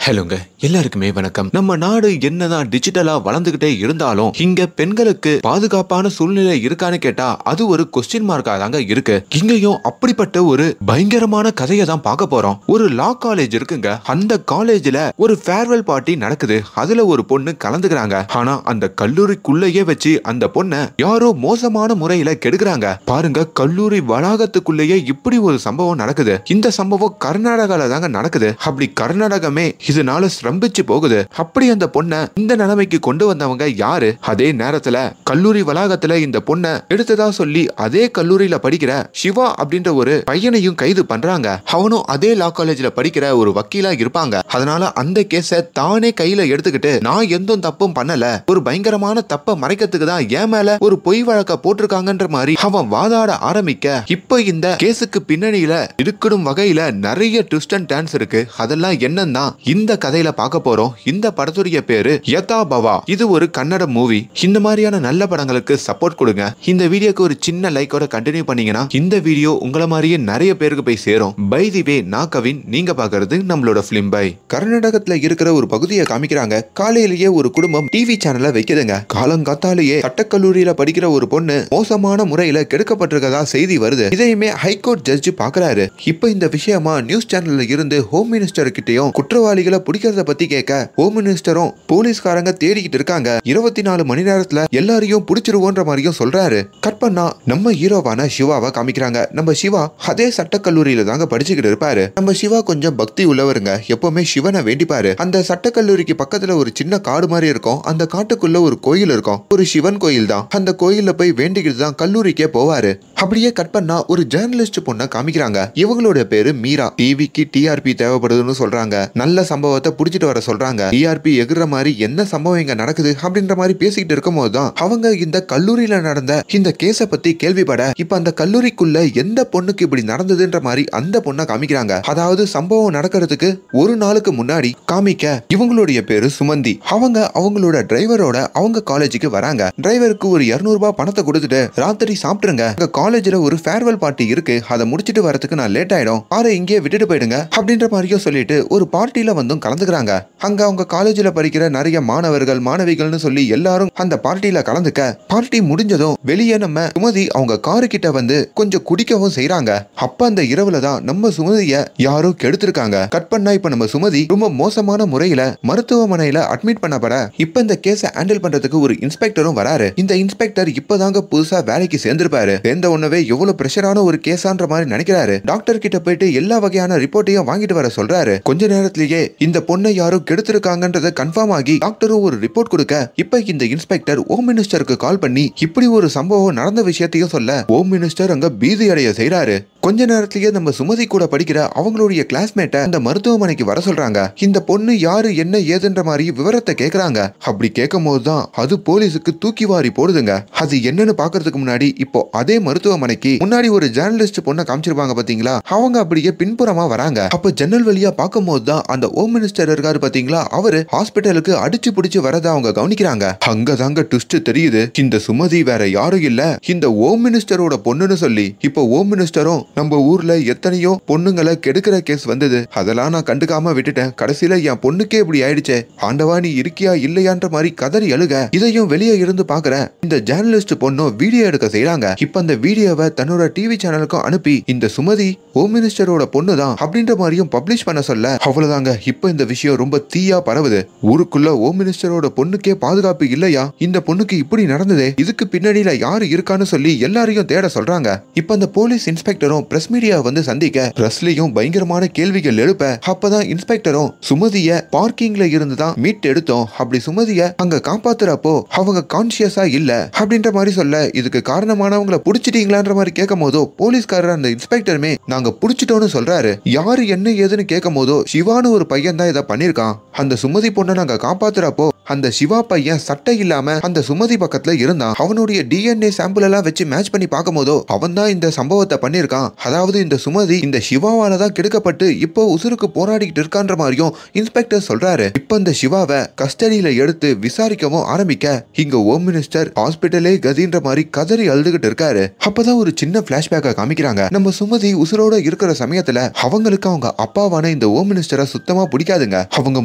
ஹலோங்க, எல்லாருக்குமே வணக்கம். நம்ம நாடு என்னதான் டிஜிட்டலா வளர்ந்துகிட்டே இருந்தாலும் இங்க பெண்களுக்கு பாதுகாப்பான சூழ்நிலை இருக்கான்னு கேட்டா அது ஒரு கொஸ்டின் மார்க்கா தாங்க இருக்கு. இங்கேயும் அப்படிப்பட்ட ஒரு பயங்கரமான கதையை தான் பார்க்க போறோம். ஒரு லா காலேஜ் இருக்குங்க. அந்த காலேஜ்ல ஒரு ஃபேர்வெல் பார்ட்டி நடக்குது. அதுல ஒரு பொண்ணு கலந்துக்கிறாங்க. ஆனா அந்த கல்லூரிக்குள்ளேயே வச்சு அந்த பொண்ணை யாரோ மோசமான முறையில கெடுக்கிறாங்க. பாருங்க, கல்லூரி வளாகத்துக்குள்ளேயே இப்படி ஒரு சம்பவம் நடக்குது. இந்த சம்பவம் கர்நாடகால தாங்க நடக்குது. அப்படி கர்நாடகமே இதனால ஸ்ரம்பிச்சு போகுது. அப்படி அந்த பொண்ணை இந்த நிலைமைக்கு கொண்டு வந்தவங்க யாரு? அதே நேரத்துல கல்லூரி வளாகத்துல இந்த பொண்ணை எடுத்ததா சொல்லி அதே கல்லூரியில படிக்கிற சிவா அப்படின்ற ஒரு பையனையும் கைது பண்றாங்க. அவனும் அதே லா காலேஜ்ல படிக்கிற ஒரு வக்கீலா இருப்பாங்க. அதனால அந்த கேஸ தானே கையில எடுத்துக்கிட்டு நான் எந்த தப்பும் பண்ணல, ஒரு பயங்கரமான தப்ப மறைக்கிறதுக்கு தான் என் மேல ஒரு பொய் வழக்க போட்டிருக்காங்கன்ற மாதிரி அவன் வாதாட ஆரம்பிக்க, இப்ப இந்த கேஸுக்கு பின்னணியில இருக்கணும் வகையில நிறைய ட்விஸ்ட் அண்ட் டர்ன்ஸ் இருக்கு. அதெல்லாம் என்னன்னா இந்த கதையில பார்க்க போறோம். இந்த படத்துடைய பேரு யதா பவா. இது ஒரு கன்னட மூவி. இந்த மாதிரியான நல்ல படங்களுக்கு சப்போர்ட் கொடுங்க. இந்த வீடியோக்கு ஒரு சின்ன லைக்கோட கண்டினியூ பண்ணீங்கன்னா இந்த வீடியோ உங்களை மாதிரியே நிறைய பேருக்கு போய் சேரும். பை தி வே, நான் கவின். நீங்க பாக்குறது நம்மளோட பிலிம் பை. கர்நாடகத்துல இருக்கிற ஒரு பகுதியை காமிக்கிறாங்க. காலையிலேயே ஒரு குடும்பம் டிவி சேனல்ல வைக்குதுங்க. காலங்காத்தாலேயே சட்டக்கல்லூரியில படிக்கிற ஒரு பொண்ணு மோசமான முறையில கெடுக்கப்பட்டிருக்கதா செய்தி வருது. இதையுமே ஹைகோர்ட் ஜட்ஜ் பாக்குறாரு. இப்ப இந்த விஷயமா நியூஸ் சேனல்ல இருந்து ஹோம் மினிஸ்டர் கிட்டையும் குற்றவாளிகளை பிடிக்கிறத பத்தி கேட்க ஹோம் மினிஸ்டரும் போலீஸ்காரங்க தேடிக்கிட்டு இருக்காங்க. 24 மணி நேரத்துல எல்லாரையும் பிடிச்சிருவோன்ற மாதிரியும் சொல்றாரு. கட் பண்ணா நம்ம ஹீரோவான சிவாவை காமிக்கிறாங்க. நம்ம சிவா அதே சட்டக்கல்லூரியில தாங்க படிச்சுக்கிட்டு இருப்பாரு. நம்ம சிவா கொஞ்சம் பக்தி உள்ளவருங்க. எப்பவுமே சிவனை வேண்டிப்பாரு. அந்த சட்டக்கல்லூரிக்கு பக்கத்துல ஒரு சின்ன காடு மாதிரி இருக்கும். அந்த காட்டுக்குள்ள ஒரு கோயில் இருக்கும். ஒரு சிவன் கோயில் தான். அந்த கோயில்ல போய் வேண்டிக்கிட்டு தான் கல்லூரிக்கே போவாரு. அப்படியே கட் பண்ணா ஒரு ஜேர்னலிஸ்ட் பொண்ணை காமிக்கிறாங்க. இவங்களோட பேரு மீரா. டிவிக்கு டிஆர்பி தேவைப்படுதுன்னு சொல்றாங்க. நல்ல சம்பவத்தை புடிச்சிட்டு வர சொல்றாங்க. டிஆர்பி எகுற மாதிரி என்ன சம்பவம் இங்க நடக்குது அப்படின்ற மாதிரி பேசிக்கிட்டு இருக்கும் போதுதான் அவங்க இந்த கல்லூரியில நடந்த இந்த கேஸ பத்தி கேள்விப்பட, இப்ப அந்த கல்லூரிக்குள்ள எந்த பொண்ணுக்கு இப்படி நடந்ததுன்ற மாதிரி அந்த பொண்ணை காமிக்கிறாங்க. அதாவது சம்பவம் நடக்கிறதுக்கு ஒரு நாளுக்கு முன்னாடி காமிக்க, இவங்களுடைய பேரு சுமந்தி. அவங்க அவங்களோட டிரைவரோட அவங்க காலேஜுக்கு வராங்க. டிரைவருக்கு ஒரு 200 ரூபாய் பணத்தை கொடுத்துட்டு ராத்திரி சாப்பிட்டுருங்க, காலேஜ்ல ஒரு ஃபேர்வெல் பார்ட்டி இருக்கு, அதை முடிச்சிட்டு வரதுக்கு நான் லேட் ஆயிடும், ஆரை இங்கே விட்டுட்டு போயிடுங்க அப்படின்ற மாதிரியும் சொல்லிட்டு ஒரு பார்ட்டியில வந்தும் கலந்துக்கிறாங்க. அங்க அவங்க காலேஜ்ல படிக்கிற நிறைய மாணவர்கள் மாணவிகள்னு சொல்லி எல்லாரும் அந்த பார்ட்டியில கலந்துக்க, பார்ட்டி முடிஞ்சதும் வெளியே நம்ம சுமதி அவங்க காரு கிட்ட வந்து கொஞ்சம் குடிக்கவும் செய்யறாங்க. அப்ப அந்த இரவுல தான் நம்ம சுமதிய யாரோ கெடுத்திருக்காங்க. கட் பண்ணா இப்ப நம்ம சுமதி ரொம்ப மோசமான முறையில மருத்துவமனையில அட்மிட் பண்ணப்பட, இப்ப இந்த கேஸ ஹேண்டில் பண்றதுக்கு ஒரு இன்ஸ்பெக்டரும் வராரு. இந்த இன்ஸ்பெக்டர் இப்பதாங்க புதுசா வேலைக்கு சேர்ந்திருப்பாரு. சேர்ந்த உடனே எவ்வளவு பிரஷரான ஒரு கேஸான்ற மாதிரி நினைக்கிறாரு. டாக்டர் கிட்ட போயிட்டு எல்லா வகையான ரிப்போர்ட்டையும் வாங்கிட்டு வர சொல்றாரு. கொஞ்ச நேரத்திலேயே இந்த பொண்ணை யாரோ கெடுத்திருக்காங்கன்றத கன்ஃபார்ம் ஆகி டாக்டரும் ஒரு ரிப்போர்ட் கொடுக்க, இப்ப இந்த இன்ஸ்பெக்டர் ஹோம் மினிஸ்டருக்கு கால் பண்ணி இப்படி ஒரு சம்பவம் நடந்த விஷயத்தையும் சொல்ல, ஹோம் மினிஸ்டர் அங்க பீதி அடைய செய்யறாரு. கொஞ்ச நேரத்திலேயே நம்ம சுமதி கூட படிக்கிற அவங்களுடைய கிளாஸ்மேட்டை அந்த மருத்துவமனைக்கு வர சொல்றாங்க. இந்த பொண்ணு யாரு என்ன ஏதுன்ற மாதிரி விவரத்தை கேக்குறாங்க. அப்படி கேட்கும் போதுதான் அது போலீஸுக்கு தூக்கி வாரி போடுதுங்க. அது என்னன்னு பாக்குறதுக்கு முன்னாடி இப்போ அதே மருத்துவமனைக்கு முன்னாடி ஒரு ஜேர்னலிஸ்ட் பொண்ணை காமிச்சிருப்பாங்க பாத்தீங்களா, அவங்க அப்படியே பின்புறமா வராங்க. அப்ப ஜன்னல் வழியா பார்க்கும் போதுதான் அந்த ஹோம் மினிஸ்டர் இருக்காரு பாத்தீங்களா, அவரு ஹாஸ்பிட்டலுக்கு அடிச்சு பிடிச்சு வரத அவங்க கவனிக்கிறாங்க. அங்கதாங்க ட்விஸ்ட் தெரியுது. இந்த சுமதி வேற யாரும் இல்ல, இந்த ஹோம் மினிஸ்டரோட பொண்ணுன்னு சொல்லி. இப்போ ஹோம் மினிஸ்டரும் நம்ம ஊர்ல எத்தனையோ பொண்ணுங்களை கெடுக்கிற கேஸ் வந்தது, அதெல்லாம் நான் கண்டுக்காம விட்டுட்டேன், கடைசியில என் பொண்ணுக்கே இப்படி ஆயிடுச்சே, ஆண்டவா நீ இருக்கியா இல்லையான்ற மாதிரி கதறி அழுக. இதையும் வெளியே இருந்து பாக்குற இந்த ஜேர்னலிஸ்ட் பொண்ணும் வீடியோ எடுக்க செய்யறாங்க. இப்ப அந்த வீடியோவை தன்னோட டிவி சேனலுக்கும் அனுப்பி இந்த சுமதி ஹோம் மினிஸ்டரோட பொண்ணு தான் அப்படின்ற மாதிரியும் பப்ளிஷ் பண்ண சொல்ல, அவ்வளவுதாங்க. இப்ப இந்த விஷயம் ரொம்ப தீயா பரவுது. ஊருக்குள்ள ஹோம் மினிஸ்டரோட பொண்ணுக்கே பாதுகாப்பு இல்லையா, இந்த பொண்ணுக்கு இப்படி நடந்ததே, இதுக்கு பின்னாடியில யாரு இருக்கான்னு சொல்லி எல்லாரையும் தேட சொல்றாங்க. இப்ப அந்த போலீஸ் இன்ஸ்பெக்டரும் பிரஸ் மீடியா வந்து சந்திக்க, பிரஸ்லயும் பயங்கரமான கேள்விகள் எழுப்ப, அப்பதான் இன்ஸ்பெக்டரும் சுமதிய பார்க்கிங்ல இருந்து தான் மீட் எடுத்தோம், அப்படி சுமதிய அங்க காப்பாத்துறப்போ அவங்க கான்சியஸா இல்ல அப்படின்ற மாதிரி சொல்ல, இதுக்கு காரணமானவங்களை புடிச்சிட்டீங்களான்ற மாதிரி கேட்கும் போதோ போலீஸ்காரர் அந்த இன்ஸ்பெக்டருமே நாங்க புடிச்சிட்டோம்னு சொல்றாரு. யாரு என்ன ஏதுன்னு கேட்கும் போதோ சிவானு ஒரு பையன் தான் இதை பண்ணிருக்கான், அந்த சுமதி பொண்ணை நாங்க காப்பாத்துறப்போ அந்த சிவா பையன் சட்டை இல்லாம அந்த சுமதி பக்கத்துல இருந்தான். அவனுடைய டிஎன்ஏ சாம்பிள் எல்லாம் வச்சு மேட்ச் பண்ணி பார்க்கும்போதோ அவன் தான் இந்த சம்பவத்தை பண்ணிருக்கான். அதாவது இந்த சுமதி இந்த சிவாவால தான் கெடுக்கப்பட்டு இப்போ உசுருக்கு போராடிக்கிட்டு இருக்கான்ற மாதிரியும் இன்ஸ்பெக்டர் சொல்றாரு. இப்ப இந்த சிவாவை கஸ்டடியில எடுத்து விசாரிக்கவும் ஆரம்பிக்க இங்க ஹோம் மினிஸ்டர் ஹாஸ்பிட்டலே கதின்ற மாதிரி கதறி அழுதுகிட்டு இருக்காரு. அப்பதான் ஒரு சின்ன பிளாஷ்பேக்கை காமிக்கிறாங்க. நம்ம சுமதி உசுரோட இருக்கிற சமயத்துல அவங்களுக்கு அவங்க அப்பாவான இந்த ஹோம் மினிஸ்டரை சுத்தமா பிடிக்காதுங்க. அவங்க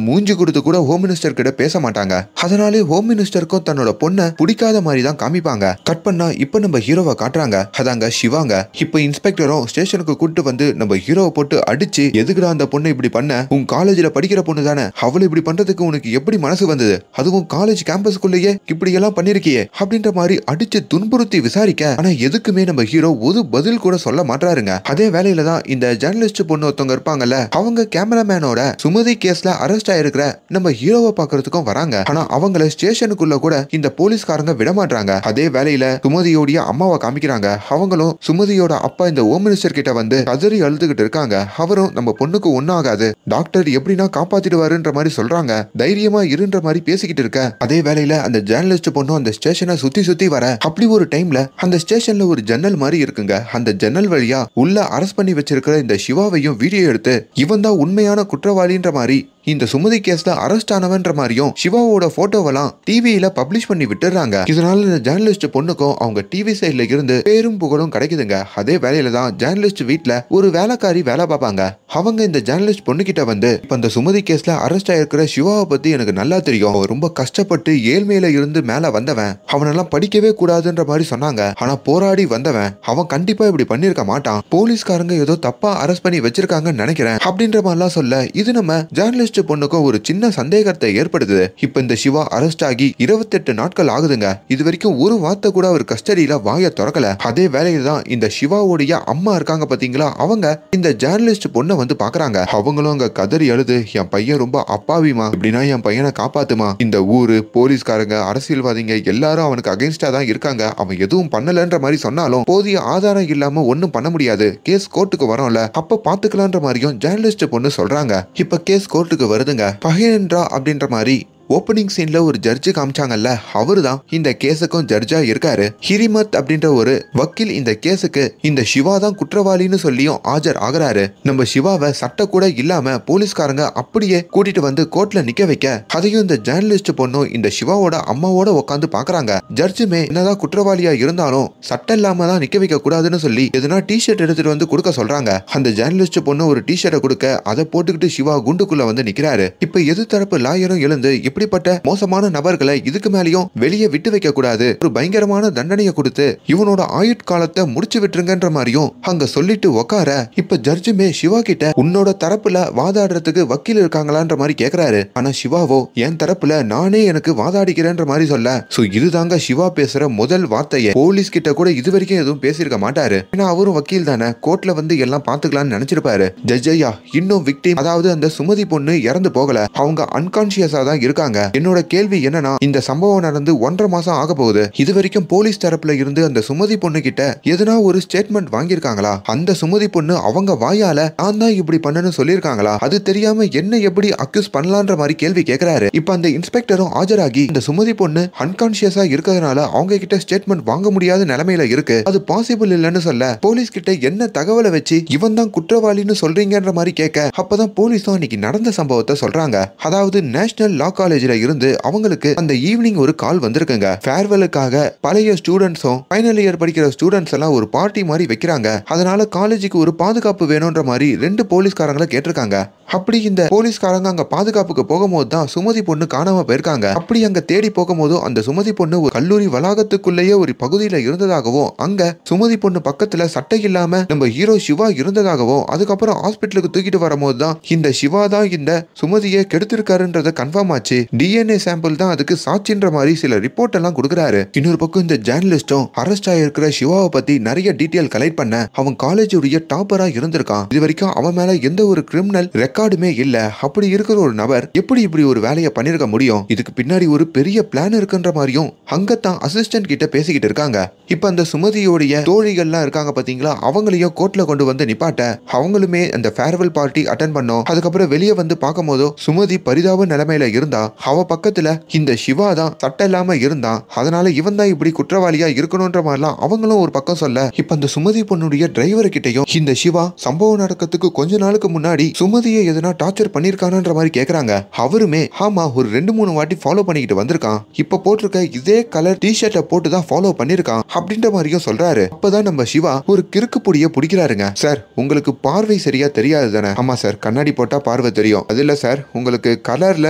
மூஞ்சி கொடுத்து கூட ஹோம் மினிஸ்டர் கிட்ட பேச மாட்டாங்க. அதனாலே ஹோம் மினிஸ்டருக்கும் தன்னோட பொண்ணை பிடிக்காத மாதிரி தான் காமிப்பாங்க. கட் பண்ணா இப்ப நம்ம ஹீரோவை காட்டுறாங்க. அதாங்க சிவாங்க. இப்ப இன்ஸ்பெக்டரும் ஸ்டேஷனுக்கு கூட்டு வந்து நம்ம ஹீரோவை போட்டு அடிச்சு, எதுக்குடா அந்த பொண்ணை இப்படி பண்ண? உன் காலேஜ்ல படிக்கிற பொண்ணு தானே, அவளை இப்படி பண்றதுக்கு உனக்கு எப்படி மனசு வந்தது? அதுவும் காலேஜ் கேம்பஸ்குள்ளேயே இப்படி எல்லாம் பண்ணிருக்கியே அப்படின்ற மாதிரி அடிச்சு துன்புறுத்தி விசாரிக்க, ஆனா எதுக்குமே நம்ம ஹீரோ ஒரு பதில் கூட சொல்ல மாட்டாருங்க. அதே வேலையில தான் இந்த ஜேர்னலிஸ்ட் பொண்ணு ஒருத்தவங்க இருப்பாங்கல்ல, அவங்க கேமராமேனோட சுமதி கேஸ்ல அரெஸ்ட் ஆயிருக்கிற நம்ம ஹீரோவை பாக்குறதுக்கும் வராங்க. ஆனா அவங்கள ஸ்டேஷனுக்குள்ள கூட இந்த போலீஸ்காரங்க விட மாட்டாங்க. அதே வேலையில சுமதியோடைய அம்மாவை காமிக்கிறாங்க. அவங்களும் சுமதியோட அப்பா இந்த ஹோம் மினிஸ்டர் கிட்ட வந்து கதறி அழுதுகிட்டு இருக்காங்க. அவரும் நம்ம பொண்ணுக்கு ஒன்னும் ஆகாது, டாக்டர் எப்படின்னா காப்பாத்திடுவாருன்ற மாதிரி சொல்றாங்க. தைரியமா இருன்ற மாதிரி பேசிக்கிட்டு இருக்க அதே வேலையில அந்த ஜேர்னலிஸ்ட் பொண்ணு அந்த ஸ்டேஷனை சுத்தி சுத்தி வர, அப்படி ஒரு டைம்ல அந்த ஸ்டேஷன்ல ஒரு ஜன்னல் மாதிரி இருக்குங்க. அந்த ஜன்னல் வழியா உள்ள அரெஸ்ட் பண்ணி வச்சிருக்கிற இந்த சிவாவையும் வீடியோ எடுத்து இவன் தான் உண்மையான குற்றவாளின்ற மாதிரி இந்த சுமதி கேஸ்ல அரெஸ்ட் ஆனவன்ற மாதிரியும் சிவாவோட போட்டோவெல்லாம் டிவியில பப்ளிஷ் பண்ணி விட்டுறாங்க. இதனால இந்த ஜேர்னலிஸ்ட் பொண்ணுக்கும் அவங்க டிவி சைட்ல இருந்து பேரும் புகழும் கிடைக்குதுங்க. அதே வேலையில தான் ஜேர்னலிஸ்ட் வீட்ல ஒரு வேலைக்காரி வேலை பார்ப்பாங்க. அவங்க இந்த ஜேர்னலிஸ்ட் பொண்ணு கிட்ட வந்து, இப்ப அந்த சுமதி கேஸ்ல அரெஸ்ட் ஆயிருக்கிற சிவாவை பத்தி எனக்கு நல்லா தெரியும், அவன் ரொம்ப கஷ்டப்பட்டு ஏழ்மையில இருந்து மேல வந்தவன், அவனெல்லாம் படிக்கவே கூடாதுன்ற மாதிரி சொன்னாங்க. ஆனா போராடி வந்தவன், அவன் கண்டிப்பா இப்படி பண்ணிருக்க மாட்டான், போலீஸ்காரங்க ஏதோ தப்பா அரெஸ்ட் பண்ணி வச்சிருக்காங்கன்னு நினைக்கிறேன் அப்படின்ற மாதிரிலாம் சொல்ல, இது நம்ம ஜேர்னலிஸ்ட் பொண்ணுக்கும் ஒரு சின்ன சந்தேகத்தை ஏற்படுது. இப்ப இந்த சிவா அரெஸ்ட் ஆகி 28 நாட்கள் ஆகுதுங்க. இது வரைக்கும் ஒரு வார்த்தை கூட அவர் கஸ்டடியில வாயை திறக்கல. அதே வேலையில தான் இந்த சிவாவுடைய அம்மா இருக்காங்க பாத்தீங்களா, அவங்க இந்த ஜேர்னலிஸ்ட் பொண்ணை வந்து பாக்குறாங்க. அவங்களும் அங்க கதறி அழுது, என் பையன் ரொம்ப அப்பாவிமா, இப்படின்னா என் பையனை காப்பாத்துமா, இந்த ஊரு போலீஸ்காரங்க அரசியல்வாதிங்க எல்லாரும் அவனுக்கு அகைன்ஸ்டா தான் இருக்காங்க, அவன் எதுவும் பண்ணலன்ற மாதிரி சொன்னாலும் போதிய ஆதாரம் இல்லாம ஒன்னும் பண்ண முடியாது, கேஸ் கோர்ட்டுக்கு வரோம்ல அப்ப பாத்துக்கலான்ற மாதிரியும் ஜேர்னலிஸ்ட் பொண்ணு சொல்றாங்க. இப்ப கேஸ் கோர்ட்டுக்கு வருதுங்க. பகேந்திரா அப்படின்ற மாதிரி ஓப்பனிங் சீன்ல ஒரு ஜட்ஜு காமிச்சாங்கல்ல, அவரு தான் இந்த கேஸுக்கும் ஜட்ஜா இருக்காரு. ஹிரிமத் அப்படின்ற ஒரு வக்கீல் இந்த கேஸுக்கு இந்த சிவா தான் குற்றவாளின்னு சொல்லியும் ஆஜர் ஆகிறாரு. நம்ம சிவாவை சட்ட கூட இல்லாம போலீஸ்காரங்க அப்படியே கூட்டிட்டு வந்து கோர்ட்ல நிக்க வைக்க, அதையும் இந்த ஜேர்னலிஸ்ட் பொண்ணும் இந்த சிவாவோட அம்மாவோட உட்காந்து பாக்குறாங்க. ஜட்ஜுமே என்னதான் குற்றவாளியா இருந்தாலும் சட்டம் இல்லாம தான் நிக்க வைக்க கூடாதுன்னு சொல்லி எதுனா டிஷர்ட் எடுத்துட்டு வந்து கொடுக்க சொல்றாங்க. அந்த ஜேர்னலிஸ்ட் பொண்ணு ஒரு டிஷர்ட்டை கொடுக்க அதை போட்டுக்கிட்டு சிவா குண்டுக்குள்ள வந்து நிக்கிறாரு. இப்ப எது தரப்பு லாயரும் எழுந்து இப்படிப்பட்ட மோசமான நபர்களை இதுக்கு மேலேயும் வெளியே விட்டு வைக்க கூடாது, ஒரு பயங்கரமான தண்டனையை கொடுத்து இவனோட ஆயுட்காலத்தை முடிச்சு விட்டுருங்கன்ற மாதிரியும் அங்க சொல்லிட்டு உக்கார, இப்ப ஜட்ஜுமே சிவா கிட்ட உன்னோட தரப்புல வாதாடுறதுக்கு வக்கீல் இருக்காங்களான்ற மாதிரி கேக்குறாரு. ஆனா சிவாவோ என் தரப்புல நானே எனக்கு வாதாடிக்கிறேன்ற மாதிரி சொல்ல, சோ இதுதாங்க சிவா பேசுற முதல் வார்த்தையே. போலீஸ் கிட்ட கூட இது வரைக்கும் எதுவும் பேசியிருக்க மாட்டாரு, ஏன்னா அவரும் வக்கீல் தானே, கோர்ட்ல வந்து எல்லாம் பாத்துக்கலாம்னு நினைச்சிருப்பாரு. ஜட்ஜையா இன்னும் விக்டிம், அதாவது அந்த சுமதி பொண்ணு இறந்து போகல, அவங்க அன்கான்சியஸா தான் இருக்காங்க. என்னோட கேள்வி என்னன்னா, இந்த சம்பவம் நடந்து 1.5 மாசம் ஆக போகுது, இது வரைக்கும் போலீஸ் தரப்புல இருந்து அந்த சுமதி பொண்ணு கிட்ட எதனா ஒரு ஸ்டேட்மெண்ட் வாங்கியிருக்காங்களா? அந்த சுமதி பொண்ணு அவங்க வாயால நான் தான் இப்படி பண்ணனு சொல்லியிருக்காங்களா? அது தெரியாம என்ன எப்படி அக்யூஸ் பண்ணலான்ற மாதிரி கேள்வி கேட்கிறாரு. இப்ப அந்த இன்ஸ்பெக்டரும் ஆஜராகி, இந்த சுமதி பொண்ணு அன்கான்சியஸா இருக்கிறதுனால அவங்க கிட்ட ஸ்டேட்மெண்ட் வாங்க முடியாத நிலைமையில இருக்கு, அது பாசிபிள் இல்லைன்னு சொல்ல, போலீஸ் கிட்ட என்ன தகவலை வச்சு இவன் தான் குற்றவாளின்னு சொல்றீங்கன்ற மாதிரி கேட்க, அப்பதான் போலீஸும் அன்னைக்கு நடந்த சம்பவத்தை சொல்றாங்க. அதாவது நேஷனல் லா காலேஜ்ல இருந்து அவங்களுக்கு அந்த ஈவினிங் ஒரு கால் வந்திருக்குங்க. ஃபேர்வெலுக்காக பழைய ஸ்டூடெண்ட்ஸும் ஃபைனல் இயர் படிக்கிற ஸ்டூடெண்ட்ஸ் எல்லாம் ஒரு பார்ட்டி மாதிரி வைக்கிறாங்க. அதனால காலேஜுக்கு ஒரு பாதுகாப்பு வேணும்ன்ற மாதிரி 2 போலீஸ்காரங்களை கேட்டிருக்காங்க. அப்படி இந்த போலீஸ்காரங்க அங்க பாதுகாப்புக்கு போகும்போது தான் சுமதி பொண்ணு காணாம போயிருக்காங்க. அப்படி அங்க தேடி போகும்போது அந்த சுமதி பொண்ணு ஒரு கல்லூரி வளாகத்துக்குள்ளேயே ஒரு பகுதியில இருந்ததாகவும், அங்க சுமதி பொண்ணு பக்கத்துல சட்டை இல்லாம நம்ம ஹீரோ சிவா இருந்ததாகவும், அதுக்கப்புறம் ஹாஸ்பிட்டலுக்கு தூக்கிட்டு வரும்போது தான் இந்த சிவா தான் இந்த சுமதியை கெடுத்திருக்காருன்றத கன்ஃபார்ம் ஆச்சு. டிஎன்ஏ சாம்பிள் தான் அதுக்கு சாட்சின்ற மாதிரி சில ரிப்போர்ட் எல்லாம் கொடுக்குறாரு. இன்னொரு பக்கம் இந்த ஜேர்னலிஸ்டும் அரெஸ்ட் ஆயிருக்கிற சிவாவை பத்தி நிறைய டீட்டெயில் கலெக்ட் பண்ண, அவன் காலேஜுடைய டாப்பரா இருந்திருக்கான், இது வரைக்கும் அவன் மேல எந்த ஒரு கிரிமினல் ரெக்கார்டுமே இல்ல, அப்படி இருக்கிற ஒரு நபர் எப்படி இப்படி ஒரு வேலையை பண்ணிருக்க முடியும், இதுக்கு பின்னாடி ஒரு பெரிய பிளான் இருக்குன்ற மாதிரியும் அங்கத்தான் அசிஸ்டன்ட் கிட்ட பேசிக்கிட்டு இருக்காங்க. இப்ப அந்த சுமதியோடைய தோழிகள்லாம் இருக்காங்க பாத்தீங்களா, அவங்களையும் கோர்ட்ல கொண்டு வந்து நிப்பாட்ட, அவங்களுமே அந்த ஃபேர்வெல் பார்ட்டி அட்டென்ட் பண்ணோம். அதுக்கப்புறம் வெளியே வந்து பார்க்கும் போதோ சுமதி பரிதாப நிலைமையில இருந்தா, அவ பக்கத்துல இந்த சிவா தான் சட்டை இல்லாம இருந்தான், அதனால இவன் தான் இப்படி குற்றவாளியா இருக்கணும்ன்ற மாதிரிலாம் அவங்களும் ஒரு பக்கம் சொல்ல, இப்ப அந்த சுமதி பொண்ணுடைய டிரைவர் கிட்டையும் இந்த சிவா சம்பவம் நடக்கிறதுக்கு கொஞ்ச நாளுக்கு முன்னாடி சுமதியை எதனா டார்ச்சர் பண்ணிருக்கானன்ற மாதிரி கேக்குறாங்க. அவருமே ஆமா ஒரு 2-3 வாட்டி ஃபாலோ பண்ணிக்கிட்டு வந்திருக்கான், இப்ப போட்டிருக்க இதே கலர் டிஷர்ட்டை போட்டு தான் ஃபாலோ பண்ணிருக்கான் அப்படின்ற மாதிரியும் சொல்றாரு. அப்பதான் நம்ம சிவா ஒரு கிறுக்கு பொடிய பிடிக்கிறாருங்க. சார் உங்களுக்கு பார்வை சரியா தெரியாது தானே? ஆமா சார், கண்ணாடி போட்டா பார்வை தெரியும். அது இல்ல சார், உங்களுக்கு கலர்ல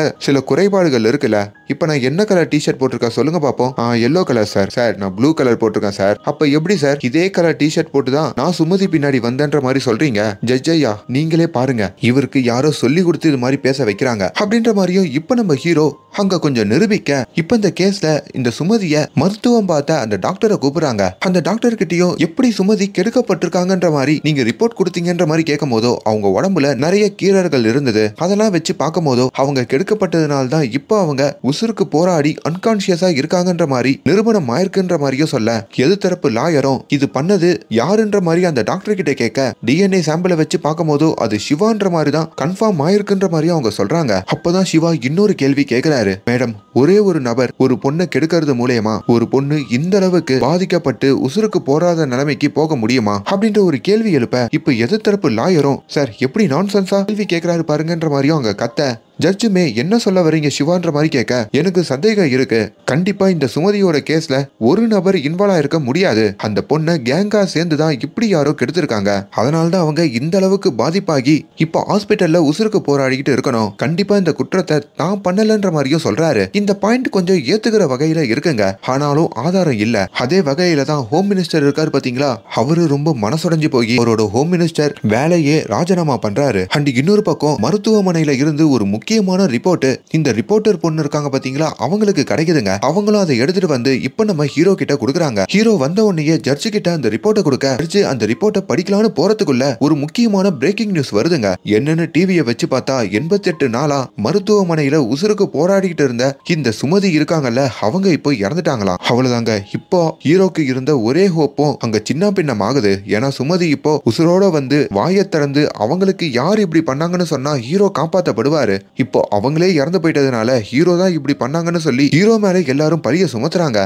சில குறைபாடுகள் இருக்குல்ல. இப்ப நான் என்ன கலர் டிஷர்ட் போட்டிருக்கேன் சொல்லுங்க பாப்போம். Yellow colour sir. சார் நான் ப்ளூ கலர் போட்டிருக்கேன் சார். அப்ப எப்படி சார் இதே கலர் டிஷர்ட் போட்டுதான் நான் சுமதி பின்னாடி வந்தேன்ற மாதிரி சொல்றீங்க? ஜட்ஜ் ஐயா நீங்களே பாருங்க, இவருக்கு யாரோ சொல்லி கொடுத்து இது மாதிரி பேச வைக்கிறாங்க அப்படின்ற மாதிரியும் இப்ப நம்ம ஹீரோ அங்க கொஞ்சம் நிரூபிக்க, இப்ப இந்த கேஸ்ல இந்த சுமதிய மருத்துவம் பார்த்த அந்த டாக்டரை கூப்பிடுறாங்க. அந்த டாக்டர் கிட்டயும் எப்படி சுமதி கெடுக்கப்பட்டிருக்காங்கன்ற மாதிரி நீங்க ரிப்போர்ட் கொடுத்தீங்கன்ற மாதிரி கேட்கும் போதோ அவங்க உடம்புல நிறைய கீறல்கள் இருந்தது, அதெல்லாம் வச்சு பார்க்கும் போதோ அவங்க கெடுக்கப்பட்டதுனால தான் இப்ப அவங்க உசுருக்கு போராடி அன்கான்சியஸா இருக்காங்கன்ற மாதிரி நிரூபணம் ஆயிருக்குன்ற மாதிரியும் சொல்ல, எது தரப்பு லாயரும் இது பண்ணது யாருன்ற மாதிரி அந்த டாக்டர் கிட்ட கேட்க, டிஎன்ஏ சாம்பிளை வச்சு பார்க்கும் போதோ அது சிவான்ற மாதிரி தான் கன்ஃபார்ம் ஆயிருக்குன்ற மாதிரி அவங்க சொல்றாங்க. அப்பதான் சிவா இன்னொரு கேள்வி கேட்கிறாரு. மேடம், ஒரே ஒரு நபர் ஒரு பொண்ணை கெடுக்கிறது மூலமா ஒரு பொண்ணு இந்த அளவுக்கு பாதிக்கப்பட்டு உசுருக்கு போராத நிலைமைக்கு போக முடியுமா அப்படின்ற ஒரு கேள்வி எழுப்ப, இப்ப எது தரப்பு லாயரும் சார் எப்படி நான்சென்ஸா கேள்வி கேட்கிறாரு பாருங்கன்ற மாதிரியும் அவங்க கத்த, ஜட்ஜுமே என்ன சொல்ல வரீங்க சிவான்ற மாதிரி கேட்க, எனக்கு சந்தேகம் இருக்கு, கண்டிப்பா இந்த சுமதியோட கேஸ்ல ஒரு நபர் இன்வால்வ் ஆயிருக்க முடியாது, அந்த பொண்ணை கேங்கா சேர்ந்துதான் இப்படி யாரோ கெடுத்திருக்காங்க, அதனாலதான் அவங்க இந்த அளவுக்கு பாதிப்பாகி இப்ப ஹாஸ்பிட்டல்ல உசுருக்கு போராடிக்கிட்டு இருக்கணும், கண்டிப்பா இந்த குற்றத்தை தான் பண்ணலன்ற மாதிரியும் சொல்றாரு. இந்த பாயிண்ட் கொஞ்சம் ஏத்துக்கிற வகையில இருக்குங்க, ஆனாலும் ஆதாரம் இல்ல. அதே வகையில தான் ஹோம் மினிஸ்டர் இருக்காரு பாத்தீங்களா, அவரு ரொம்ப மனசுடைஞ்சு போய் அவரோட ஹோம் மினிஸ்டர் வேலையே ராஜினாமா பண்றாரு. அண்ட் இன்னொரு பக்கம் மருத்துவமனையில இருந்து ஒரு முக்கியமான ரிப்போர்ட் இந்த ரிப்போர்ட்டர் பொண்ணு இருக்காங்க பாத்தீங்களா அவங்களுக்கு கிடைக்குதுங்க. அவங்களும் அதை எடுத்துட்டு வந்து இப்ப நம்ம ஹீரோ கிட்ட கொடுக்குறாங்க. ஹீரோ வந்த உடனே ஜட்ஜு கிட்ட அந்த ரிப்போர்ட்டை கொடுக்க, ஜட்ஜு அந்த ரிப்போர்ட்டை படிக்கலாம்னு போறதுக்குள்ள ஒரு முக்கியமான பிரேக்கிங் நியூஸ் வருதுங்க. என்னன்னு டிவியை வச்சு பார்த்தா 88 நாளா மருத்துவமனையில உசுருக்கு போராடிக்கிட்டு இருந்த இந்த சுமதி இருக்காங்கல்ல அவங்க இப்போ இறந்துட்டாங்களாம். அவ்வளவுதாங்க, இப்போ ஹீரோக்கு இருந்த ஒரே ஹோப்பும் அங்க சின்ன பின்னம் ஆகுது. ஏன்னா சுமதி இப்போ உசுரோட வந்து வாயை திறந்து அவங்களுக்கு யார் இப்படி பண்ணாங்கன்னு சொன்னா ஹீரோ காப்பாத்தப்படுவாரு. இப்போ அவங்களே இறந்து போயிட்டதுனால ஹீரோ தான் இப்படி பண்ணாங்கன்னு சொல்லி ஹீரோ மேல எல்லாரும் பழிய சுமத்துறாங்க.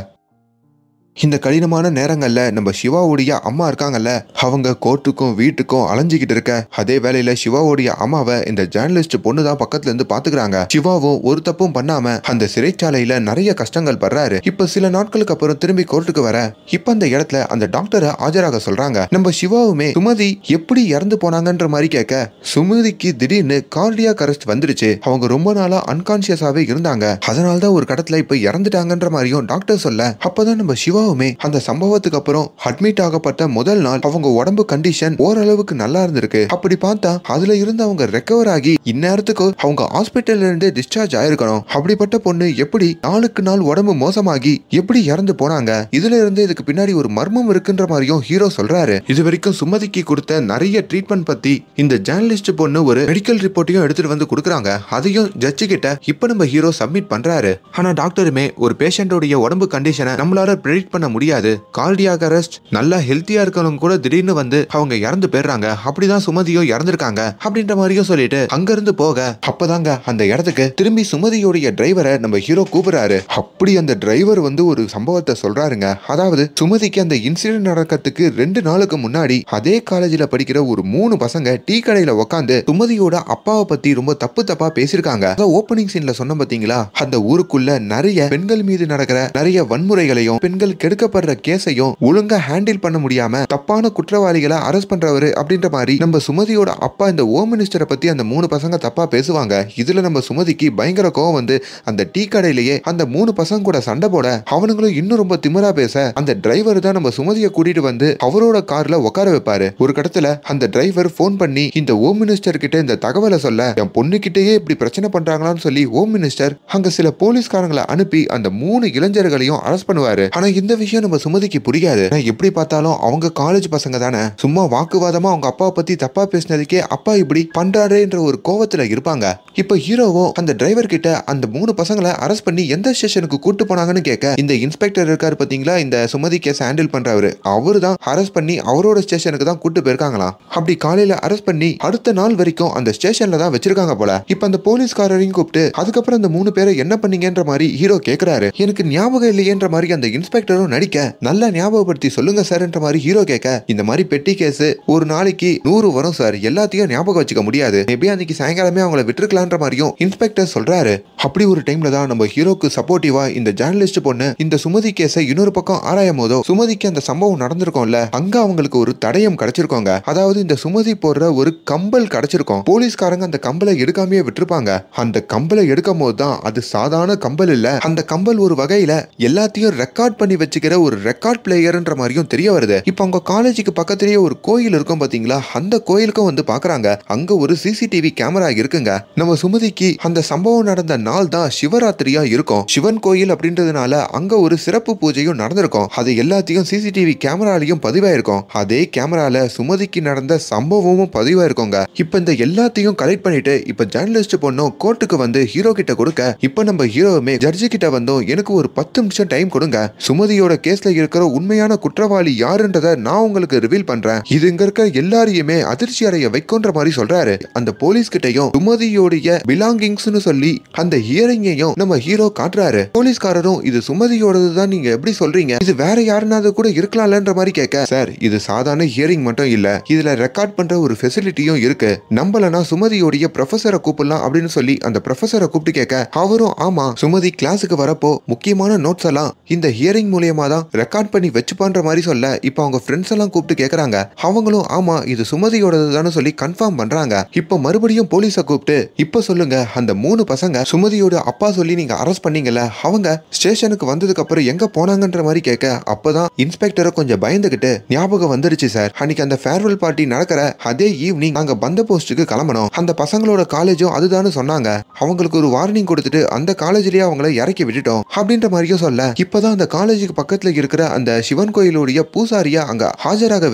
இந்த கடினமான நேரங்கள்ல நம்ம சிவாவுடைய அம்மா இருக்காங்கல்ல அவங்க கோர்ட்டுக்கும் வீட்டுக்கும் அலைஞ்சிக்கிட்டு இருக்க, அதே வேளையில சிவாவுடைய அம்மாவை இந்த ஜேர்னலிஸ்ட் பொண்ணு தான் பக்கத்துல இருந்து பாத்துக்கிறாங்க. சிவாவும் ஒரு தப்பும் பண்ணாம அந்த சிறைச்சாலையில நிறைய கஷ்டங்கள் படுறாரு. இப்ப சில நாட்களுக்கு அப்புறம் திரும்பி கோர்ட்டுக்கு வர, இப்ப அந்த இடத்துல அந்த டாக்டரை ஆஜராக சொல்றாங்க. நம்ம சிவாவுமே சுமதி எப்படி இறந்து போனாங்கன்ற மாதிரி கேட்க, சுமதிக்கு திடீர்னு கார்டியாக் அரெஸ்ட் வந்துருச்சு, அவங்க ரொம்ப நாளா அன்கான்சியஸாவே இருந்தாங்க, அதனாலதான் ஒரு கடத்துல இப்ப இறந்துட்டாங்கன்ற மாதிரியும் டாக்டர் சொல்ல, அப்பதான் நம்ம சிவா அந்த சம்பவத்துக்கு அப்புறம் அட்மிட் ஆகப்பட்ட முதல் நாள் அவங்க உடம்பு கண்டிஷன் ஓரளவுக்கு நல்லா இருந்திருக்கு. அப்படி பார்த்தா அதுல இருந்து அவங்க ரெக்கவர் ஆகி இந்நேரத்துக்கு அவங்க ஹாஸ்பிட்டல்ல இருந்து டிஸ்சார்ஜ் ஆயிருக்கணும். அப்படிப்பட்ட பொண்ணு எப்படி நாளுக்கு நாள் உடம்பு மோசமாகி எப்படி இறந்து போனாங்க? இதுல இருந்து இதுக்கு பின்னாடி ஒரு மர்மம் இருக்குன்ற மாதிரியும் ஹீரோ சொல்றாரு. இது வரைக்கும் சுமதிக்கு கொடுத்த நிறைய ட்ரீட்மெண்ட் பத்தி இந்த ஜேர்னலிஸ்ட் பொண்ணு ஒரு மெடிக்கல் ரிப்போர்ட்டையும் எடுத்துட்டு வந்து கொடுக்குறாங்க. அதையும் ஜட்ஜு கிட்ட இப்ப நம்ம ஹீரோ சப்மிட் பண்றாரு. ஆனா டாக்டருமே ஒரு பேஷண்டோடைய உடம்பு கண்டிஷனை நம்மளால பிரெடிக்ட் பண்ண முடியாது, கார்டியாக் அரெஸ்ட் நல்லா ஹெல்த்தியா இருக்கவங்க கூட திடீர்னு வந்து அவங்க இறந்து போயிடுறாங்க, அப்படிதான் சுமதியும் இறந்திருக்காங்க அப்படின்ற மாதிரியும் சொல்லிட்டு அங்க இருந்து போக, அப்பதாங்க அந்த இடத்துக்கு திரும்பி சுமதியோடைய டிரைவரை நம்ம ஹீரோ கூப்பிடுறாரு. அப்படி அந்த டிரைவர் வந்து ஒரு சம்பவத்தை சொல்றாருங்க. அதாவது சுமதிக்கு அந்த இன்சிடென்ட் நடக்கிறதுக்கு 2 நாளுக்கு முன்னாடி அதே காலேஜில் படிக்கிற ஒரு 3 பசங்க டீ கடையில உட்காந்து சுமதியோட அப்பாவை பத்தி ரொம்ப தப்பா பேசியிருக்காங்க. ஓப்பனிங் சீன்ல சொன்ன பாத்தீங்களா, அந்த ஊருக்குள்ள நிறைய பெண்கள் மீது நடக்கிற நிறைய வன்முறைகளையும் பெண்கள் கெடுக்கப்படுற கேஸையும் ஒழுங்கா ஹேண்டில் பண்ண முடியாம தப்பான குற்றவாளிகளை அரெஸ்ட் பண்றவரு அப்படின்ற மாதிரி நம்ம சுமதியோட அப்பா இந்த ஹோம் மினிஸ்டரை பத்தி அந்த 3 பசங்க தப்பா பேசுவாங்க. இதுல நம்ம சுமதிக்கு பயங்கர கோவம் வந்து அந்த டீ கடையிலேயே அந்த 3 பசங்க கூட சண்டை போட, அவனுங்களும் இன்னும் ரொம்ப திமிரா பேச, அந்த டிரைவர் தான் நம்ம சுமதியை கூட்டிட்டு வந்து அவரோட கார்ல உட்கார வைப்பாரு. ஒரு கடத்துல அந்த டிரைவர் போன் பண்ணி இந்த ஹோம் மினிஸ்டர் கிட்ட இந்த தகவலை சொல்ல, என் பொண்ணு கிட்டேயே இப்படி பிரச்சனை பண்றாங்களான்னு சொல்லி ஹோம் மினிஸ்டர் அங்க சில போலீஸ்காரங்களை அனுப்பி அந்த 3 இளைஞர்களையும் அரெஸ்ட் பண்ணுவாரு. ஆனா இந்த விஷயம் நம்ம சுமதிக்கு புரியாது. எப்படி பார்த்தாலும் அவங்க காலேஜ் பசங்க தானே, சும்மா வாக்குவாதமா அவங்க அப்பா பத்தி தப்பா பேசினதுக்கே அப்பா இப்படி பண்றாருன்ற ஒரு கோவத்துல இருப்பாங்க. இப்ப ஹீரோவும் அந்த டிரைவர் கிட்ட அந்த 3 பசங்களை அரெஸ்ட் பண்ணி எந்த ஸ்டேஷனுக்கு கூட்டு போனாங்கன்னு கேட்க, இந்த இன்ஸ்பெக்டர் இருக்காரு பாத்தீங்களா, இந்த சுமதி கேஸ் ஹேண்டில் பண்றவரு, அவரு தான் அரெஸ்ட் பண்ணி அவரோட ஸ்டேஷனுக்கு தான் கூட்டு போயிருக்காங்களாம். அப்படி காலையில அரெஸ்ட் பண்ணி அடுத்த நாள் வரைக்கும் அந்த ஸ்டேஷன்ல தான் வச்சிருக்காங்க போல. இப்ப அந்த போலீஸ்காரரையும் கூப்பிட்டு அதுக்கப்புறம் அந்த 3 பேரை என்ன பண்ணீங்கன்ற மாதிரி ஹீரோ கேக்குறாரு. எனக்கு ஞாபகம் இல்லையேன்ற மாதிரி அந்த இன்ஸ்பெக்டரும் நடிக்க, நல்லா ஞாபகப்படுத்தி சொல்லுங்க சார்ன்ற மாதிரி ஹீரோ கேட்க, இந்த மாதிரி பெட்டி கேஸ் ஒரு நாளைக்கு 100 வரும் சார், எல்லாத்தையும் ஞாபகம் வச்சுக்க முடியாது, மேபி அன்னைக்கு சாயங்காலமே அவங்கள விட்டுருக்கலான்ற மாதிரியும் இன்ஸ்பெக்டர் சொல்றாரு. அப்படி ஒரு டைம்ல தான் நம்ம ஹீரோக்கு சப்போர்ட்டிவா இந்த ஜேர்னலிஸ்ட் பொண்ணு இந்த சுமதி கேஸை இன்னொரு பக்கம் ஆராயும் போதோ சுமதிக்கு அந்த சம்பவம் நடந்திருக்கும்ல, அங்க அவங்களுக்கு ஒரு தடயம் கிடைச்சிருக்கோங்க. அதாவது இந்த சுமதி போடுற ஒரு கம்பல் கிடைச்சிருக்கும். போலீஸ்காரங்க அந்த கம்பலை எடுக்காமையே விட்டுருப்பாங்க. அந்த கம்பலை எடுக்கும் போது தான் அது சாதாரண கம்பல் இல்ல, அந்த கம்பல் ஒரு வகையில எல்லாத்தையும் ரெக்கார்ட் பண்ணி வச்சுக்கிற ஒரு ரெக்கார்ட் பிளேயர்ன்ற மாதிரியும் தெரிய வருது. இப்ப அவங்க காலேஜுக்கு பக்கத்திலேயே ஒரு கோயில் இருக்கும் பாத்தீங்களா, அந்த கோயிலுக்கும் வந்து பாக்குறாங்க. அங்க ஒரு சிசிடிவி கேமரா இருக்குங்க. நம்ம சுமதிக்கு அந்த சம்பவம் நடந்த நாள் தான் சிவராத்திரியா இருக்கும். சிவன் கோயில் அப்படின்றதுனால அங்க ஒரு சிறப்பு பூஜையும் நடந்திருக்கும். அது எல்லாத்தையும் சிசிடிவி கேமராலையும் பதிவாயிருக்கும். அதே கேமரால சுமதிக்கு நடந்த சம்பவமும் பதிவாயிருக்குங்க. இப்ப இந்த எல்லாத்தையும் கலெக்ட் பண்ணிட்டு இப்ப ஜேர்னலிஸ்ட் பொண்ணும் கோர்ட்டுக்கு வந்து ஹீரோ கிட்ட கொடுக்க, இப்ப நம்ம ஹீரோவுமே ஜட்ஜி கிட்ட வந்தோம், எனக்கு ஒரு 10 நிமிஷம் டைம் கொடுங்க, சுமதியோட கேஸ்ல இருக்கிற உண்மையான குற்றவாளி யாருன்றத நான் உங்களுக்கு ரிவீல் பண்றேன், இது இங்க இருக்க எல்லாரையுமே அதிர்ச்சி அடைய வைக்கும்ன்ற மாதிரி சொல்றாரு. அந்த போலீஸ் கிட்டையும் சுமதியோடைய பிலாங்கிங்ஸ்னு சொல்லி அந்த ஹியரிங்கையும் நம்ம ஹீரோ காட்டுறாரு. போலீஸ்காரரும் இது சுமதியோடது தான் நீங்க எப்படி சொல்றீங்க, இது வேற யாருனாவது கூட இருக்கலாம்ன்ற மாதிரி கேட்க, சார் இது சாதாரண ஹியரிங் மட்டும் இல்ல, இதுல ரெக்கார்ட் பண்ற ஒரு ஃபெசிலிட்டியும் இருக்கு, நம்பலனா சுமதியோடைய ப்ரொஃபசரை கூப்பிடலாம் அப்படின்னு சொல்லி அந்த ப்ரொஃபசரை கூப்பிட்டு கேட்க, அவரும் ஆமா சுமதி கிளாஸுக்கு வரப்போ முக்கியமான நோட்ஸ் எல்லாம் இந்த ஹியரிங் மூலியமா தான் ரெக்கார்ட் பண்ணி வச்சுப்பான்ற மாதிரி சொல்ல, இப்ப அவங்க ஃப்ரெண்ட்ஸ் எல்லாம் கூப்பிட்டு கேக்குறாங்க. அவங்களும் ஆமா இது சுமதியோடது தான் சொல்லி கன்ஃபார்ம் பண்றாங்க. இப்ப மறுபடியும் போலீஸை கூப்பிட்டு, இப்ப சொல்லுங்க அந்த 3 பசங்க சுமதியோட அப்பா சொல்லி நீங்க அரெஸ்ட் பண்ணீங்கல்ல, அவங்க ஸ்டேஷனுக்கு வந்ததுக்கு அப்புறம் எங்க போனாங்கன்ற மாதிரி கேட்க, அப்பதான் இன்ஸ்பெக்டரை கொஞ்சம் பயந்துகிட்டு, ஞாபகம் வந்துருச்சு சார், அன்னைக்கு அந்த ஃபேர்வெல் பார்ட்டி நடக்கிற அதே ஈவினிங் நாங்க பந்த போஸ்டுக்கு கிளம்பணும், அந்த பசங்களோட காலேஜும் அதுதான்னு சொன்னாங்க, அவங்களுக்கு ஒரு வார்னிங் கொடுத்துட்டு அந்த காலேஜ்லயே அவங்கள இறக்கி விட்டுட்டோம் அப்படின்ற மாதிரியும் சொல்ல, இப்பதான் அந்த காலேஜுக்கு பக்கத்துல இருக்கிற அந்த சிவன் கோயிலுடைய பூசாரியா அங்க ஆஜராக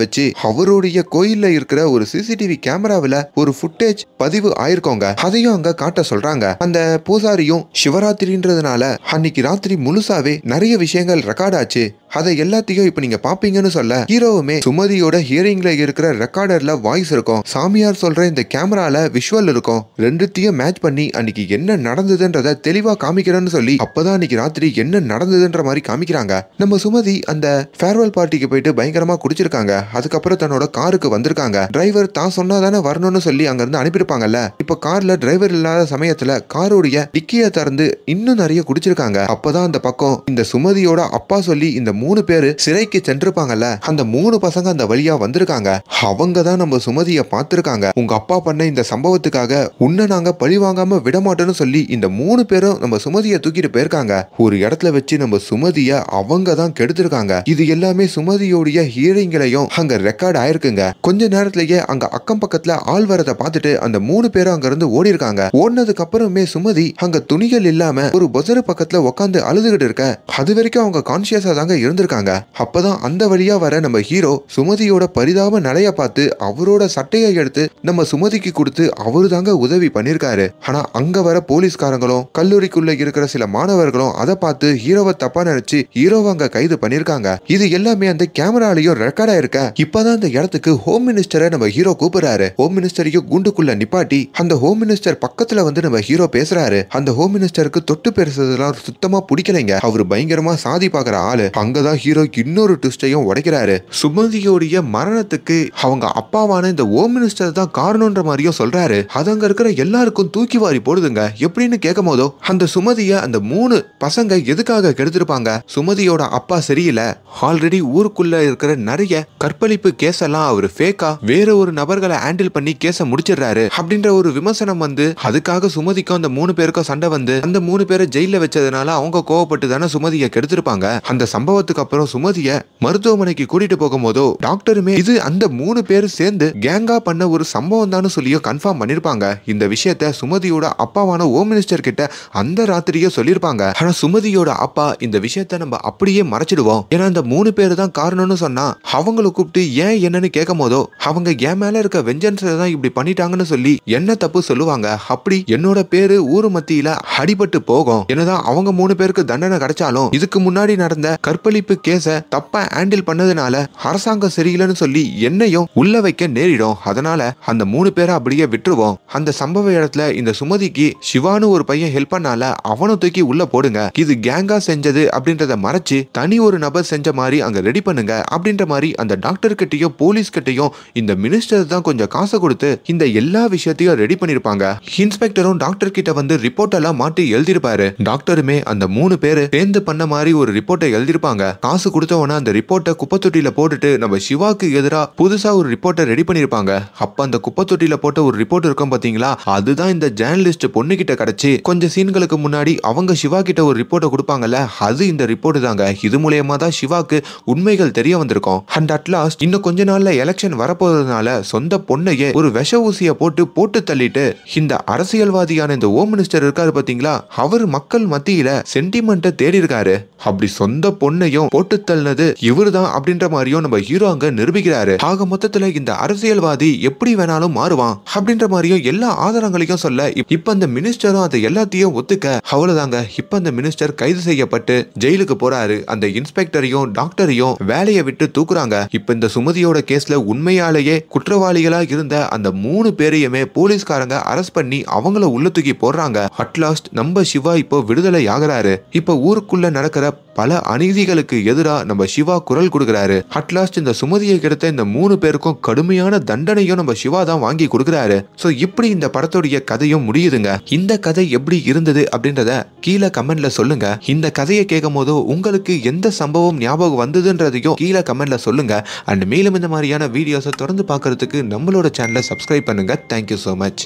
வச்சு அவருடைய கோயில்ல இருக்கிற ஒரு சிசிடிவி கேமராவில ஒரு ஃபுட்டேஜ் பதிவு ஆயிருக்கோங்க, அதையும் அங்க காட்ட சொல்றாங்க. அந்த பூசாரியும் சிவராத்திரின்றதுனால அன்னைக்கு ராத்திரி முழுசாவே நிறைய விஷயங்கள் ரெக்கார்ட் ஆச்சு, அதை எல்லாத்தையும் இப்ப நீங்க பாப்பீங்கன்னு சொல்ல, ஹீரோவுமே சுமதியோட ஹியரிங்ல இருக்கிற ரெக்கார்டர்ல வாய்ஸ் இருக்கும், சாமியார் சொல்ற இந்த கேமரால விஷுவல் இருக்கும், ரெண்டுத்தையும் மேட்ச் பண்ணி அன்னைக்கு என்ன நடந்ததுன்றத தெளிவா காமிக்கிறேன்னு சொல்லி அப்பதான் அன்னைக்கு ராத்திரி என்ன நடந்ததுன்ற மாதிரி காமிக்கிறாங்க. நம்ம சுமதி அந்த ஃபேர்வெல் பார்ட்டிக்கு போயிட்டு பயங்கரமா குடிச்சிருக்காங்க. அதுக்கப்புறம் தன்னோட காருக்கு வந்திருக்காங்க. டிரைவர் தான் சொன்னாதானே வரணும்னு சொல்லி அங்க இருந்து அனுப்பியிருப்பாங்கல்ல. இப்ப கார்ல டிரைவர் இல்லாத சமயத்துல காரோடைய டிக்கிய திறந்து இன்னும் நிறைய குடிச்சிருக்காங்க. அப்பதான் அந்த பக்கம் இந்த சுமதியோட அப்பா சொல்லி இந்த 3 பேரு சிறைக்கு சென்றிருப்பாங்கல்ல, அந்த 3 பசங்க அந்த வழியா வந்திருக்காங்க. அவங்க தான் நம்ம சுமதிய பார்த்திருக்காங்க. உங்க அப்பா பண்ண இந்த சம்பவத்துக்காக உன்னை நாங்க பழி வாங்காம விடமாட்டோம்னு சொல்லி இந்த 3 பேரும் நம்ம சுமதியை தூக்கிட்டு போயிருக்காங்க. ஒரு இடத்துல வச்சு நம்ம சுமதிய அவங்க தான் கெடுத்திருக்காங்க. இது எல்லாமே சுமதியோடைய ஹியரிங்லையும் அங்க ரெக்கார்ட் ஆயிருக்குங்க. கொஞ்ச நேரத்திலேயே அங்க அக்கம் பக்கத்துல ஆள் வரதை பார்த்துட்டு அந்த 3 பேரும் அங்க இருந்து ஓடி இருக்காங்க. ஓடினதுக்கு அப்புறமே சுமதி அங்க துணிகள் இல்லாம ஒரு பொசரு பக்கத்துல உட்காந்து அழுதுகிட்டு இருக்க, அது வரைக்கும் அவங்க கான்சியஸா தாங்க இருந்திருக்காங்க. அப்பதான் அந்த வழியா வர நம்ம ஹீரோ சுமதியோட பரிதாப நிலைய பார்த்து அவரோட சட்டையை எடுத்து நம்ம சுமதிக்கு கொடுத்து அவரு தாங்க உதவி பண்ணிருக்காரு. ஆனா அங்க வர போலீஸ்காரங்களும் கல்லூரிக்குள்ள இருக்கிற சில மாணவர்களும் அதை பார்த்து ஹீரோவை தப்பா நினைச்சு ஹீரோவை அங்க கைது பண்ணிருக்காங்க. இது எல்லாமே அந்த கேமராலையும் ரெக்கார்ட் ஆயிருக்க, இப்பதான் அந்த இடத்துக்கு ஹோம் மினிஸ்டரை நம்ம ஹீரோ கூப்பிடுறாரு. ஹோம் மினிஸ்டரையும் கூண்டுக்குள்ள நிப்பாட்டி அந்த ஹோம் மினிஸ்டர் பக்கத்துல வந்து நம்ம ஹீரோ பேசுறாரு. அந்த ஹோம் மினிஸ்டருக்கு தொட்டு பேசுறதுலாம் சுத்தமா பிடிக்கலைங்க. அவரு பயங்கரமா சாதி பாக்குற ஆளு. அங்கதான் ஹீரோ இன்னொரு ட்விஸ்டையும் உடைக்கிறாரு. சுமதியோடைய மரணத்துக்கு அவங்க அப்பாவான இந்த ஹோம் மினிஸ்டர் தான் காரணம்ன்ற மாதிரியும் சொல்றாரு. அது அங்க இருக்கிற எல்லாருக்கும் தூக்கி வாரி போடுதுங்க. எப்படின்னு கேட்கும் போதோ அந்த சுமதிய அந்த 3 பசங்க எதுக்காக கெடுத்திருப்பாங்க, சுமதியோட அப்பா சரியில்லை, ஆல்ரெடி ஊருக்குள்ள இருக்கிற நிறைய கற்பழிப்பு கேஸ் எல்லாம் அவரு ஃபேக்கா வேற ஒரு நபர்களை ஹேண்டில் பண்ணி கேஸ முடிச்சிடுறாரு அப்படின்ற ஒரு விமர்சனம் வந்து, அதுக்காக சுமதிக்கும் அந்த 3 பேருக்கும் சண்டை வந்து அந்த 3 பேரை ஜெயில வச்சதுனால அவங்க கோவப்பட்டு தானே சுமதியை கெடுத்திருப்பாங்க. அந்த சம்பவத்துக்கு சம்பவத்துக்கு அப்புறம் சுமதிய மருத்துவமனைக்கு கூட்டிட்டு போகும்போதோ டாக்டருமே இது அந்த 3 பேர் சேர்ந்து கேங்கா பண்ண ஒரு சம்பவம் தான் சொல்லியோ கன்ஃபார்ம் பண்ணிருப்பாங்க. இந்த விஷயத்த சுமதியோட அப்பாவான ஹோம் மினிஸ்டர் கிட்ட அந்த ராத்திரியே சொல்லிருப்பாங்க. ஆனா சுமதியோட அப்பா இந்த விஷயத்த நம்ம அப்படியே மறைச்சிடுவோம், ஏன்னா இந்த 3 பேர் தான் காரணம்னு சொன்னா அவங்கள கூப்பிட்டு ஏன் என்னன்னு கேட்கும் போதோ அவங்க என் மேல இருக்க வெஞ்சன்ஸ் தான் இப்படி பண்ணிட்டாங்கன்னு சொல்லி என்ன தப்பு சொல்லுவாங்க. அப்படி என்னோட பேரு ஊரு மத்தியில அடிபட்டு போகும். என்னதான் அவங்க 3 பேருக்கு தண்டனை கிடைச்சாலும் இதுக்கு முன்னாடி நடந்த கற்பழிப்பு கேஸ தப்பா ஹேண்டில் பண்ணதுனால அரசாங்கம் சரியில்லைன்னு சொல்லி என்னையும் உள்ள வைக்க நேரிடும். அதனால அந்த 3 பேரை அப்படியே விட்டுருவோம். அந்த சம்பவ இடத்துல இந்த சுமதிக்கு சிவானு ஒரு பையன் ஹெல்ப் பண்ணால அவனை தூக்கி உள்ள போடுங்க. இது கேங்கா செஞ்சது அப்படின்றத மறைச்சு தனி ஒரு நபர் செஞ்ச மாதிரி அங்க ரெடி பண்ணுங்க அப்படின்ற மாதிரி அந்த டாக்டர் கிட்டையும் போலீஸ் கிட்டையும் இந்த மினிஸ்டர் தான் கொஞ்சம் காசு கொடுத்து இந்த எல்லா விஷயத்தையும் ரெடி பண்ணிருப்பாங்க. இன்ஸ்பெக்டரும் டாக்டர் கிட்ட வந்து ரிப்போர்ட் எல்லாம் மாட்டி எழுதிருப்பாரு. டாக்டருமே அந்த 3 பேரு சேர்ந்து பண்ண மாதிரி ஒரு ரிப்போர்ட்டை எழுதிருப்பாங்க. காசு கொடுத்தவன அந்த ரிப்போர்ட்டை குப்பை தொட்டியில போட்டுட்டு நம்ம சிவாக்கு எதிராக புதுசா ஒரு ரிப்போர்ட்டை ரெடி பண்ணிருப்பாங்க. அப்ப அந்த குப்பை தொட்டியில போட்ட ஒரு ரிப்போர்ட் இருக்கும் பாத்தீங்களா, அதுதான் இந்த ஜேர்னலிஸ்ட் பொண்ணு கிட்ட கிடைச்சு கொஞ்சம் சீன்களுக்கு முன்னாடி அவங்க சிவா கிட்ட ஒரு ரிப்போர்ட்டை கொடுப்பாங்கல்ல, அது இந்த ரிப்போர்ட் தாங்க. இது மூலமா தான் சிவாக்கு உண்மைகள் தெரிய வந்திருக்கும். அண்ட் அட்லாஸ்ட் இன்னும் கொஞ்ச நாள்ல எலெக்ஷன் வரப்போறதுனால சொந்த பொண்ணையே ஒரு விஷ ஊசிய போட்டு தள்ளிட்டு இந்த அரசியல்வாதியான இந்த ஹோம் மினிஸ்டர் இருக்காரு பாத்தீங்களா, அவர் மக்கள் மத்தியில சென்டிமெண்ட்டை தேடி இருக்காரு. அப்படி சொந்த பொண்ணையும் போட்டு தள்ளினது இவருதான் அப்படின்ற மாதிரியும் நம்ம ஹீரோ அங்க நிரூபிக்கிறாரு. ஆக மொத்தத்துல இந்த அரசியல்வாதி எப்படி வேணாலும் மாறுவான் அப்படின்ற மாதிரியும் எல்லா ஆதாரங்களையும் சொல்ல இப்ப அந்த மினிஸ்டரும் அதை எல்லாத்தையும் ஒத்துக்க அவ்வளவுதாங்க. இப்ப அந்த மினிஸ்டர் கைது செய்யப்பட்டு ஜெயிலுக்கு போறாரு. அந்த இன்ஸ்பெக்டரையும் டாக்டரையும் வேலையை விட்டு தூக்குறாங்க. இப்ப இந்த சுமதியோட கேஸ்ல உண்மையாலேயே குற்றவாளிகளா இருந்த அந்த 3 பேரையுமே போலீஸ்காரங்க அரெஸ்ட் பண்ணி அவங்கள உள்ள தூக்கி போடுறாங்க. அட்லாஸ்ட் நம்ம சிவா இப்போ விடுதலை ஆகிறாரு. இப்ப ஊருக்குள்ள நடக்கிற பல அநீதிகளுக்கு எதிராக நம்ம சிவா குரல் கொடுக்கிறாரு. அட்லாஸ்ட் இந்த சுமதியை கிடைத்த இந்த 3 பேருக்கும் கடுமையான தண்டனையும் நம்ம சிவா தான் வாங்கி கொடுக்கிறாரு. சோ இப்படி இந்த படத்துடைய கதையும் முடியுதுங்க. இந்த கதை எப்படி இருந்தது அப்படின்றத கீழே கமெண்ட்ல சொல்லுங்க. இந்த கதையை கேட்கும் போது உங்களுக்கு எந்த சம்பவம் ஞாபகம் வந்ததுன்றதையும் கீழே கமெண்ட்ல சொல்லுங்க. அண்ட் மேலும் இந்த மாதிரியான வீடியோஸை தொடர்ந்து பார்க்கறதுக்கு நம்மளோட சேனலை சப்ஸ்கிரைப் பண்ணுங்க. Thank you so much.